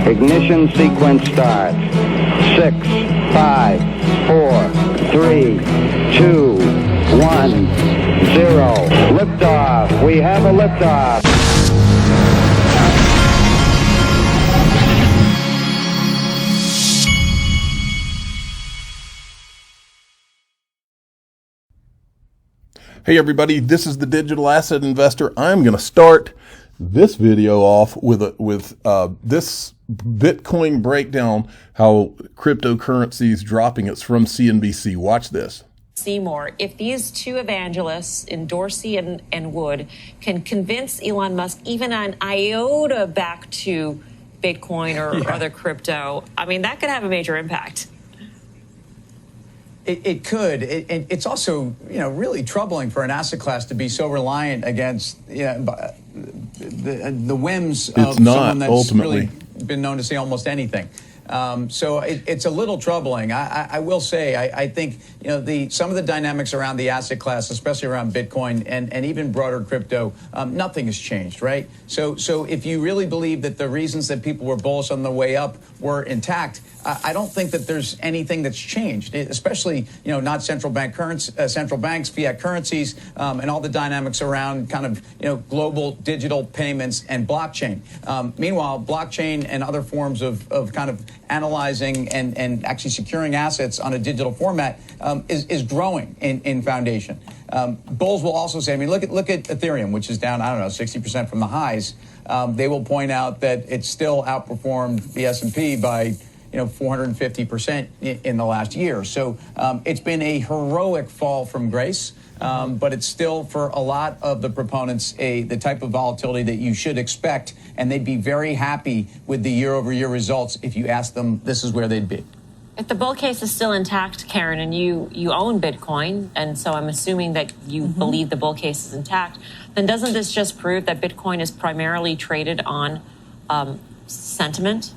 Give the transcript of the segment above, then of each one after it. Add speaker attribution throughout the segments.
Speaker 1: Ignition sequence starts. 6, 5, 4, 3, 2, 1, 0. Liftoff. We have a liftoff.
Speaker 2: Hey everybody, this is the Digital Asset Investor. I'm going to start this video off with this Bitcoin breakdown, how cryptocurrency is dropping. It's from CNBC. Watch this.
Speaker 3: Seymour, if these two evangelists in Dorsey and Wood can convince Elon Musk even an iota back to Bitcoin or other crypto, I mean, that could have a major impact.
Speaker 4: It could. It's also, really troubling for an asset class to be so reliant against the whims of someone that's
Speaker 2: ultimately
Speaker 4: really been known to say almost anything. So it's a little troubling. I will say, I think, some of the dynamics around the asset class, especially around Bitcoin and even broader crypto, nothing has changed, right? So if you really believe that the reasons that people were bullish on the way up were intact, I don't think that there's anything that's changed, especially, not central banks, fiat currencies, and all the dynamics around kind of, global digital payments and blockchain. Meanwhile, blockchain and other forms of kind of analyzing and actually securing assets on a digital format is growing in foundation. Bulls will also say, look at Ethereum, which is down, 60% from the highs. They will point out that it's still outperformed the S&P by 450% in the last year. So it's been a heroic fall from grace, but it's still, for a lot of the proponents, the type of volatility that you should expect, and they'd be very happy with the year-over-year results if you asked them this is where they'd be.
Speaker 3: If the bull case is still intact, Karen, and you own Bitcoin, and so I'm assuming that you believe the bull case is intact, then doesn't this just prove that Bitcoin is primarily traded on sentiment?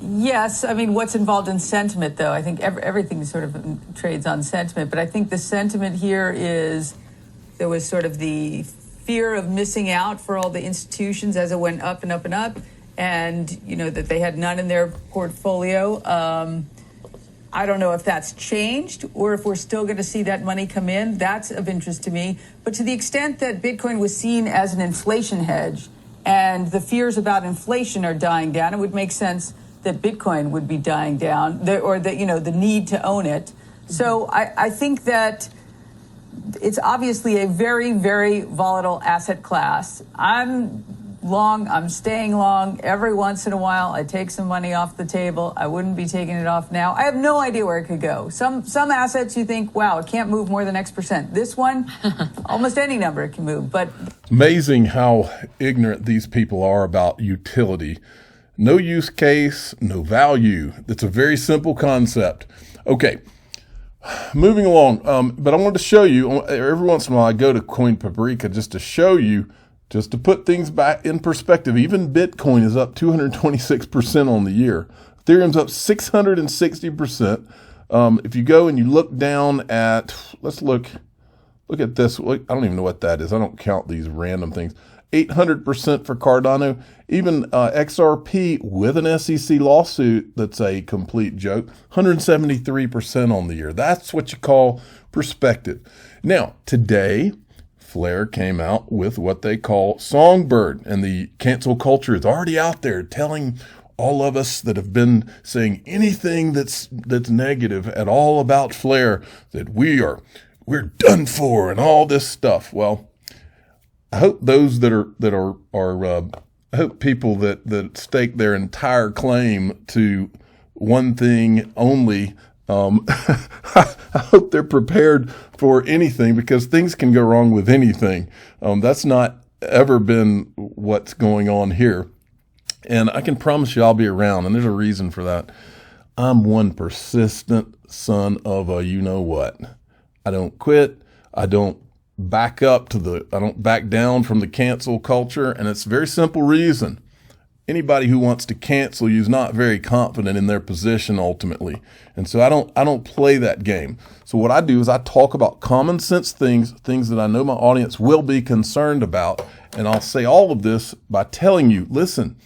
Speaker 5: Yes. What's involved in sentiment, though? I think everything sort of trades on sentiment. But I think the sentiment here is there was sort of the fear of missing out for all the institutions as it went up and up and up, and, that they had none in their portfolio. I don't know if that's changed or if we're still going to see that money come in. That's of interest to me. But to the extent that Bitcoin was seen as an inflation hedge and the fears about inflation are dying down, it would make sense that Bitcoin would be dying down, the need to own it. So I think that it's obviously a very, very volatile asset class. I'm long, I'm staying long. Every once in a while, I take some money off the table. I wouldn't be taking it off now. I have no idea where it could go. Some assets you think, wow, it can't move more than X%. This one, almost any number it can move. But
Speaker 2: amazing how ignorant these people are about utility. No use case, no value. It's a very simple concept. Okay, moving along. But I wanted to show you, every once in a while I go to Coin Paprika just to show you, just to put things back in perspective. Even Bitcoin is up 226% on the year. Ethereum's up 660%. If you go and you look down at, let's look at this. I don't even know what that is. I don't count these random things. 800% for Cardano. Even XRP with an SEC lawsuit that's a complete joke, 173% on the year. That's what you call perspective. Now, today, Flare came out with what they call Songbird, and the cancel culture is already out there telling all of us that have been saying anything that's negative at all about Flare that we're done for and all this stuff. Well, I hope those I hope people that stake their entire claim to one thing only, I hope they're prepared for anything, because things can go wrong with anything. That's not ever been what's going on here. And I can promise you I'll be around, and there's a reason for that. I'm one persistent son of a you-know-what. I don't quit. I don't back down from the cancel culture, and it's a very simple reason. anybody who wants to cancel you is not very confident in their position ultimately. And so I don't play that game. So what I do is I talk about common sense things that I know my audience will be concerned about. And I'll say all of this by telling you, listen,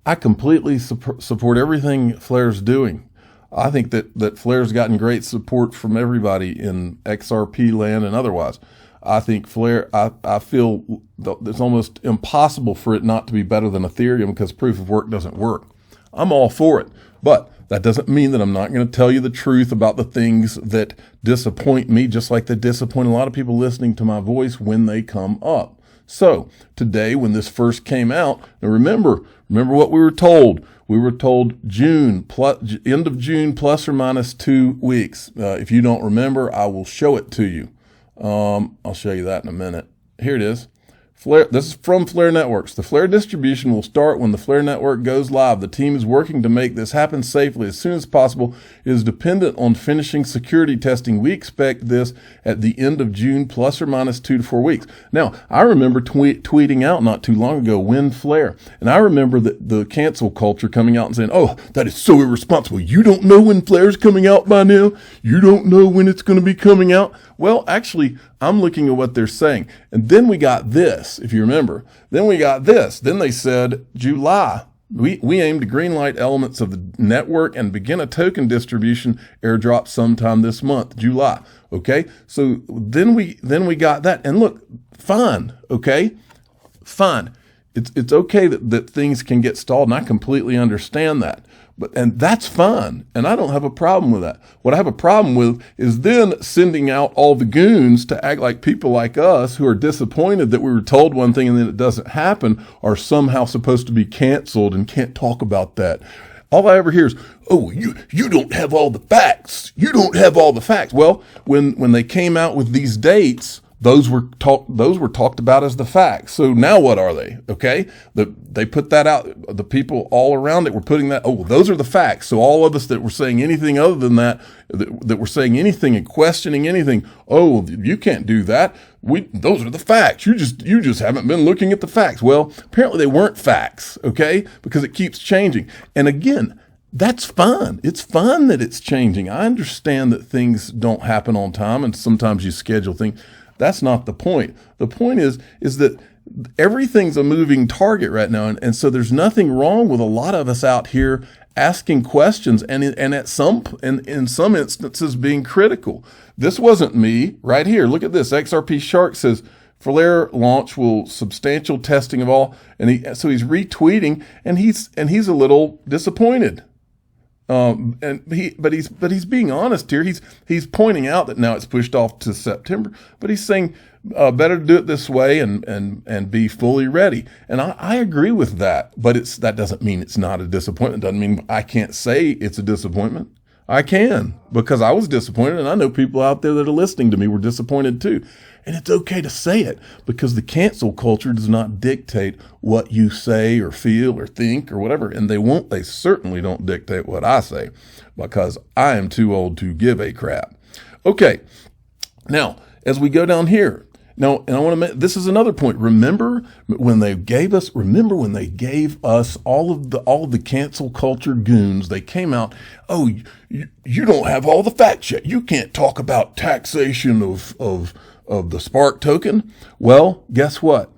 Speaker 2: I completely support everything Flair's doing. I think that Flair's gotten great support from everybody in XRP land and otherwise. I think Flair, I feel it's almost impossible for it not to be better than Ethereum because proof of work doesn't work. I'm all for it, but that doesn't mean that I'm not going to tell you the truth about the things that disappoint me, just like they disappoint a lot of people listening to my voice when they come up. So today, when this first came out, now remember what we were told. We were told end of June, plus or minus 2 weeks. If you don't remember, I will show it to you. I'll show you that in a minute. Here it is. Flare, this is from Flare Networks. The Flare distribution will start when the Flare network goes live. The team is working to make this happen safely as soon as possible. It is dependent on finishing security testing. We expect this at the end of June, plus or minus 2 to 4 weeks. Now, I remember tweeting out not too long ago, win Flare. And I remember the cancel culture coming out and saying, oh, that is so irresponsible. You don't know when Flare's coming out by now? You don't know when it's going to be coming out? Well, actually, I'm looking at what they're saying. And then we got this, if you remember. Then we got this. Then they said July. We aim to greenlight elements of the network and begin a token distribution airdrop sometime this month, July. Okay? So then we got that. And look, fine, okay? Fine. It's okay that things can get stalled, and I completely understand that. And that's fine, and I don't have a problem with that. What I have a problem with is then sending out all the goons to act like people like us who are disappointed that we were told one thing and then it doesn't happen are somehow supposed to be canceled and can't talk about that. All I ever hear is, oh, you don't have all the facts. You don't have all the facts. Well, when they came out with these dates, those were talked about as the facts. So now what are they? Okay. They put that out. The people all around it were putting that, oh, well, those are the facts. So all of us that were saying anything other than that were saying anything and questioning anything, oh, you can't do that. Those are the facts. You just haven't been looking at the facts. Well, apparently they weren't facts. Okay. Because it keeps changing. And again, that's fine. It's fine that it's changing. I understand that things don't happen on time and sometimes you schedule things. That's not the point. The point is that everything's a moving target right now. And so there's nothing wrong with a lot of us out here asking questions and in some instances being critical. This wasn't me right here. Look at this. XRP Shark says, Flare launch will substantial testing of all. So he's retweeting and he's a little disappointed. But he's being honest here. He's pointing out that now it's pushed off to September, but he's saying better to do it this way and be fully ready. And I agree with that, but that doesn't mean it's not a disappointment. Doesn't mean I can't say it's a disappointment. I can, because I was disappointed, and I know people out there that are listening to me were disappointed too. And it's okay to say it, because the cancel culture does not dictate what you say or feel or think or whatever. And they certainly don't dictate what I say, because I am too old to give a crap. Okay. Now, as we go down here, now, and I want to this is another point. Remember when they gave us all of the cancel culture goons, they came out, oh, you don't have all the facts yet. You can't talk about taxation of the Spark token. Well, guess what?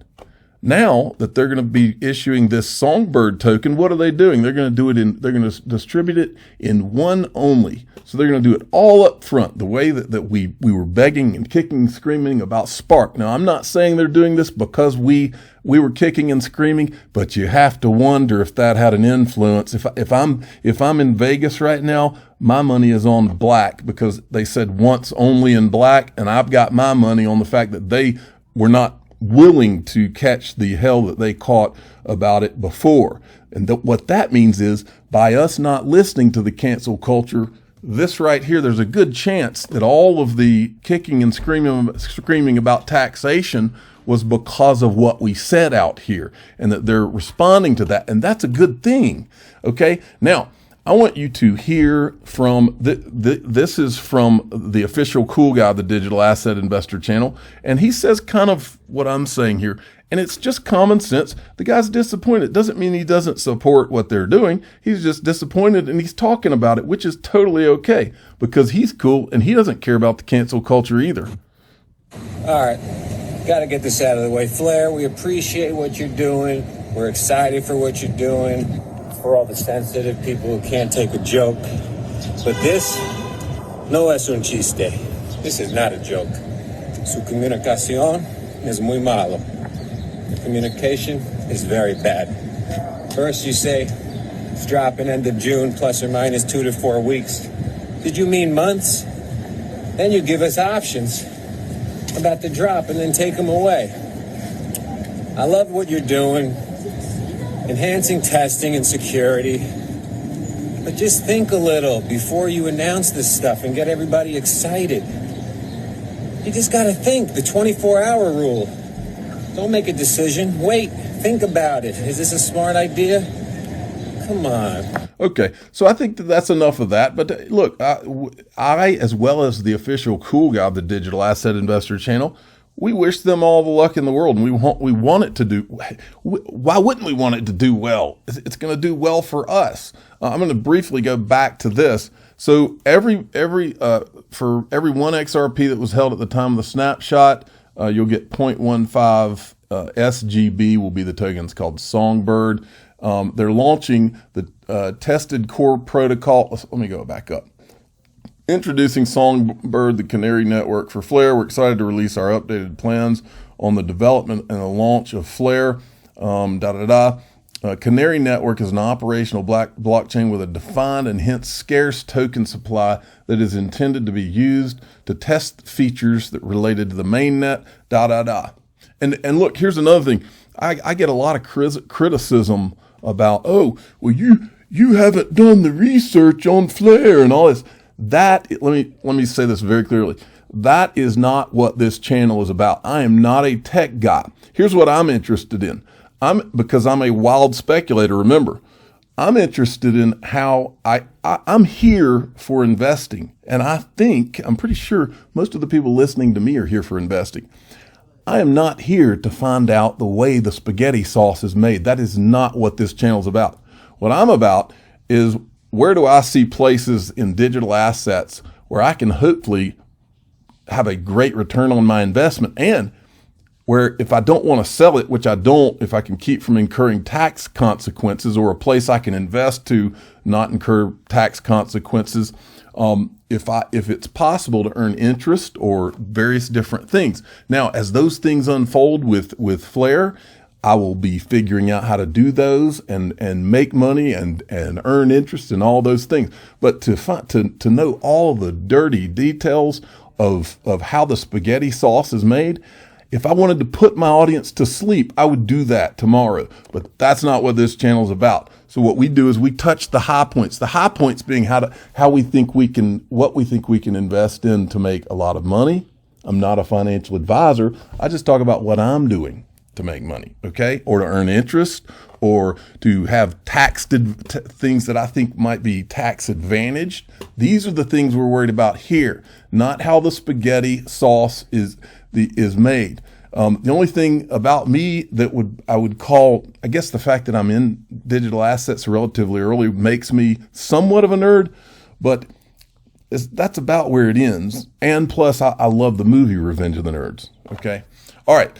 Speaker 2: Now that they're going to be issuing this Songbird token, what are they doing? They're going to distribute it in one only. So they're going to do it all up front, the way that we were begging and kicking and screaming about Spark. Now, I'm not saying they're doing this because we were kicking and screaming, but you have to wonder if that had an influence. If I'm in Vegas right now, my money is on black, because they said once only in black, and I've got my money on the fact that they were not willing to catch the hell that they caught about it before. And what that means is, by us not listening to the cancel culture, this right here, there's a good chance that all of the kicking and screaming about taxation was because of what we said out here, and that they're responding to that. And that's a good thing. Okay. Now, I want you to hear from, this is from the official cool guy of the Digital Asset Investor channel, and he says kind of what I'm saying here, and it's just common sense. The guy's disappointed. It doesn't mean he doesn't support what they're doing. He's just disappointed, and he's talking about it, which is totally okay, because he's cool, and he doesn't care about the cancel culture either.
Speaker 6: All right, got to get this out of the way. Flair, we appreciate what you're doing. We're excited for what you're doing. For all the sensitive people who can't take a joke. But this, no es un chiste. This is not a joke. Su comunicación es muy malo. The communication is very bad. First you say it's dropping end of June, plus or minus 2 to 4 weeks. Did you mean months? Then you give us options about the drop and then take them away. I love what you're doing. Enhancing testing and security. But just think a little before you announce this stuff and get everybody excited. You just gotta think, the 24-hour rule. Don't make a decision. Wait, think about it. Is this a smart idea? Come on.
Speaker 2: Okay, so I think that's enough of that. But look, I, as well as the official cool guy of the Digital Asset Investor channel, we wish them all the luck in the world, and we want it to do. Why wouldn't we want it to do well? It's going to do well for us. I'm going to briefly go back to this. So for every 1 XRP that was held at the time of the snapshot, you'll get 0.15 SGB will be the tokens called Songbird. They're launching the tested core protocol. Let me go back up. Introducing Songbird, the Canary network for Flare. We're excited to release our updated plans on the development and the launch of Flare. Canary network is an operational blockchain with a defined and hence scarce token supply that is intended to be used to test features that related to the mainnet. And look, here's another thing. I get a lot of criticism about, oh, well, you haven't done the research on Flare and all this. That, let me say this very clearly. That is not what this channel is about. I am not a tech guy. Here's what I'm interested in. Because I'm a wild speculator, remember, I'm interested in how I'm here for investing. And I'm pretty sure most of the people listening to me are here for investing. I am not here to find out the way the spaghetti sauce is made. That is not what this channel is about. What I'm about is, where do I see places in digital assets where I can hopefully have a great return on my investment, and where if I don't want to sell it, which I don't, if I can keep from incurring tax consequences, or a place I can invest to not incur tax consequences, if it's possible to earn interest or various different things. Now, as those things unfold with Flare, I will be figuring out how to do those and make money and earn interest and all those things. But to know all the dirty details of how the spaghetti sauce is made, if I wanted to put my audience to sleep, I would do that tomorrow. But that's not what this channel is about. So what we do is we touch the high points. The high points being what we think we can invest in to make a lot of money. I'm not a financial advisor. I just talk about what I'm doing to make money, okay? Or to earn interest, or to have things that I think might be tax advantaged. These are the things we're worried about here, not how the spaghetti sauce is made. The only thing about me that I would call, I guess the fact that I'm in digital assets relatively early makes me somewhat of a nerd, but that's about where it ends. And plus, I love the movie Revenge of the Nerds, okay? All right.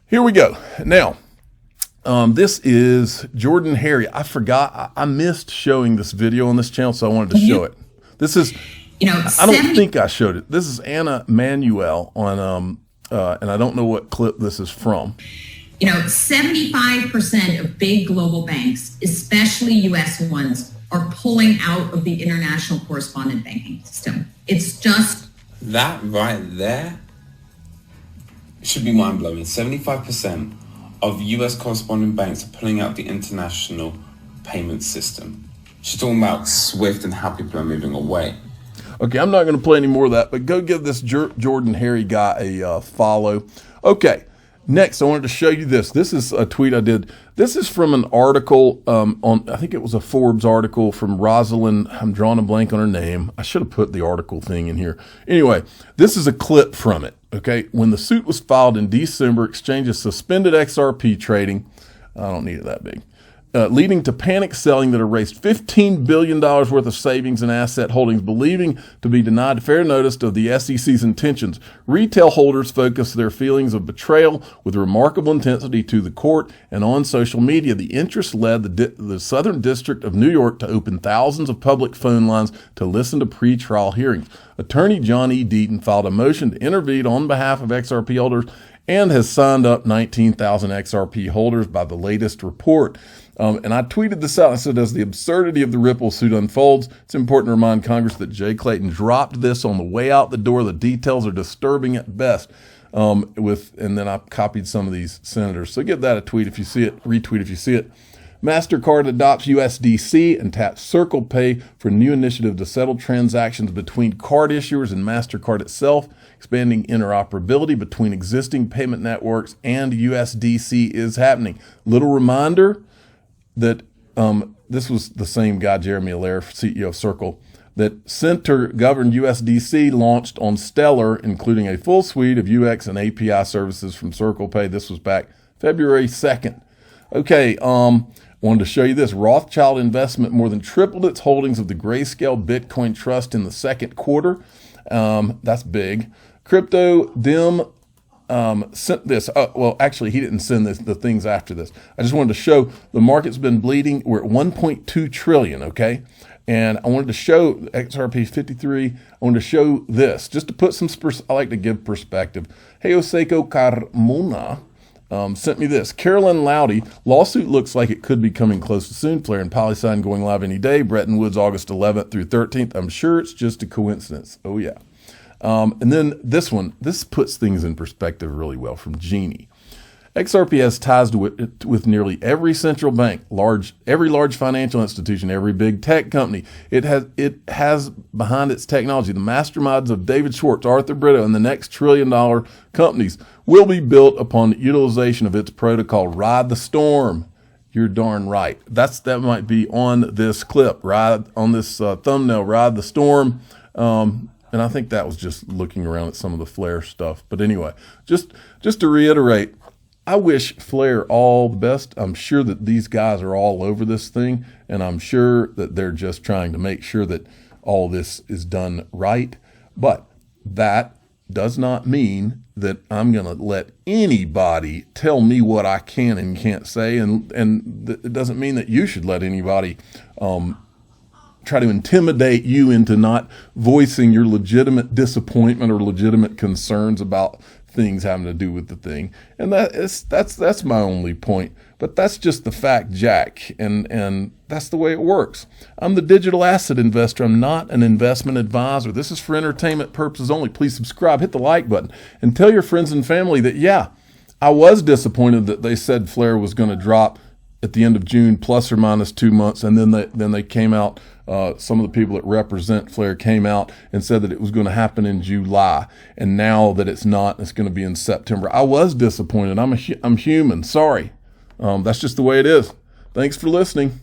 Speaker 2: Here we go. Now, this is Jordan Harry. I forgot. I missed showing this video on this channel, so I wanted to show it. This is, I don't think I showed it. This is Anna Manuel on, and I don't know what clip this is from.
Speaker 7: 75% of big global banks, especially U.S. ones, are pulling out of the international correspondent banking system. It's just...
Speaker 8: That right there should be mind-blowing. 75% of US correspondent banks are pulling out the international payment system. She's talking about SWIFT and how people are moving away.
Speaker 2: Okay, I'm not going to play any more of that, but go give this Jordan Harry guy a follow. Okay, Next, I wanted to show you this. This is a tweet I did. This is from an article on, I think it was a Forbes article from Rosalind. I'm drawing a blank on her name. I should have put the article thing in here. Anyway, this is a clip from it. Okay. When the suit was filed in December, exchanges suspended XRP trading. I don't need it that big. Leading to panic selling that erased $15 billion worth of savings and asset holdings, believing to be denied fair notice of the SEC's intentions. Retail holders focused their feelings of betrayal with remarkable intensity to the court and on social media. The interest led the Southern District of New York to open thousands of public phone lines to listen to pretrial hearings. Attorney John E. Deaton filed a motion to intervene on behalf of XRP holders and has signed up 19,000 XRP holders by the latest report. And I tweeted this out. I said, as the absurdity of the Ripple suit unfolds, it's important to remind Congress that Jay Clayton dropped this on the way out the door. The details are disturbing at best. And then I copied some of these senators. So give that a tweet if you see it, retweet if you see it. MasterCard adopts USDC and taps Circle Pay for new initiative to settle transactions between card issuers and MasterCard itself. Expanding interoperability between existing payment networks and USDC is happening. Little reminder that this was the same guy, Jeremy Allaire, CEO of Circle, that center-governed USDC launched on Stellar, including a full suite of UX and API services from Circle Pay. This was back February 2nd. Okay, wanted to show you this. Rothschild Investment more than tripled its holdings of the Grayscale Bitcoin Trust in the second quarter. That's big. Crypto Dim sent this. Well, actually, he didn't send the things after this. I just wanted to show the market's been bleeding. We're at 1.2 trillion, okay? And I wanted to show XRP 53. I wanted to show this just to put some, I like to give perspective. Hey, Oseko Carmona sent me this. Carolyn Loudy, lawsuit looks like it could be coming close to soon. Flare and PolySign going live any day. Bretton Woods, August 11th through 13th. I'm sure it's just a coincidence. Oh, yeah. And then this one, this puts things in perspective really well from Jeannie. XRP has ties with nearly every central bank, every large financial institution, every big tech company. It has behind its technology the masterminds of David Schwartz, Arthur Britto, and the next trillion-dollar companies will be built upon utilization of its protocol. Ride the storm. You're darn right. That might be on this clip. Ride on this thumbnail. Ride the storm. And I think that was just looking around at some of the Flare stuff. But anyway, just to reiterate, I wish Flare all the best. I'm sure that these guys are all over this thing, and I'm sure that they're just trying to make sure that all this is done right. But that does not mean that I'm going to let anybody tell me what I can and can't say, and it doesn't mean that you should let anybody try to intimidate you into not voicing your legitimate disappointment or legitimate concerns about things having to do with the thing. And that's my only point. But that's just the fact, Jack, and that's the way it works. I'm the digital asset investor. I'm not an investment advisor. This is for entertainment purposes only. Please subscribe, hit the like button, and tell your friends and family that, yeah, I was disappointed that they said Flare was going to drop at the end of June, plus or minus 2 months, and then they came out. Some of the people that represent Flare came out and said that it was going to happen in July, and now that it's not, it's going to be in September. I was disappointed. I'm human. Sorry. That's just the way it is. Thanks for listening.